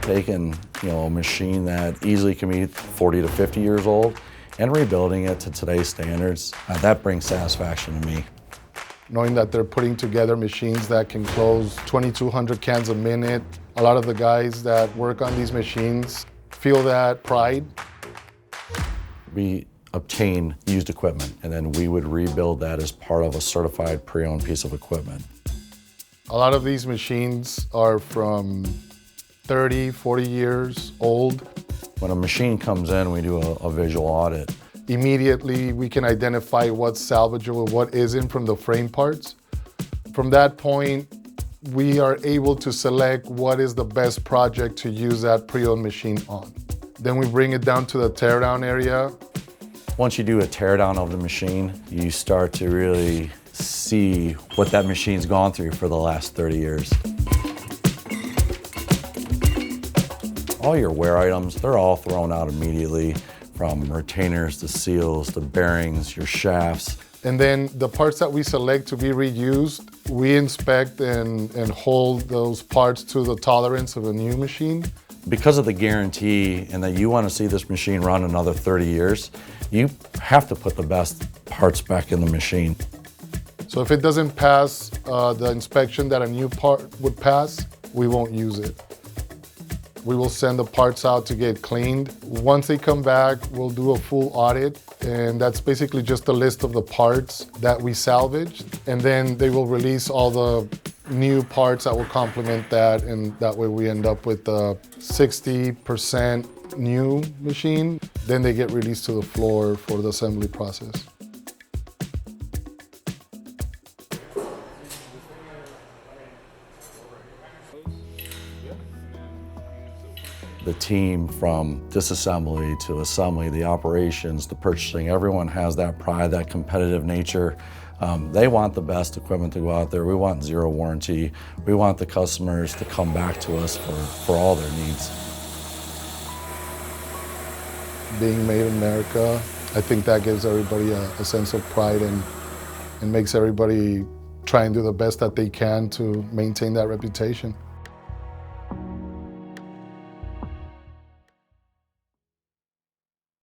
taking, a machine that easily can be 40 to 50 years old and rebuilding it to today's standards, that brings satisfaction to me. Knowing that they're putting together machines that can close 2,200 cans a minute. A lot of the guys that work on these machines feel that pride. We obtain used equipment, and then we would rebuild that as part of a certified pre-owned piece of equipment. A lot of these machines are from 30, 40 years old. When a machine comes in, we do a visual audit. Immediately, we can identify what's salvageable, what isn't from the frame parts. From that point, we are able to select what is the best project to use that pre-owned machine on. Then we bring it down to the teardown area. Once you do a teardown of the machine, you start to really see what that machine's gone through for the last 30 years. All your wear items, they're all thrown out immediately, from retainers to seals to bearings, your shafts. And then the parts that we select to be reused, we inspect and hold those parts to the tolerance of a new machine. Because of the guarantee and that you want to see this machine run another 30 years, you have to put the best parts back in the machine. So if it doesn't pass the inspection that a new part would pass, we won't use it. We will send the parts out to get cleaned. Once they come back, we'll do a full audit, and that's basically just a list of the parts that we salvaged. And then they will release all the new parts that will complement that, and that way we end up with a 60% new machine. Then they get released to the floor for the assembly process. The team, from disassembly to assembly, the operations, the purchasing, everyone has that pride, that competitive nature. They want the best equipment to go out there. We want zero warranty. We want the customers to come back to us for all their needs. Being made in America, I think that gives everybody a sense of pride and makes everybody try and do the best that they can to maintain that reputation.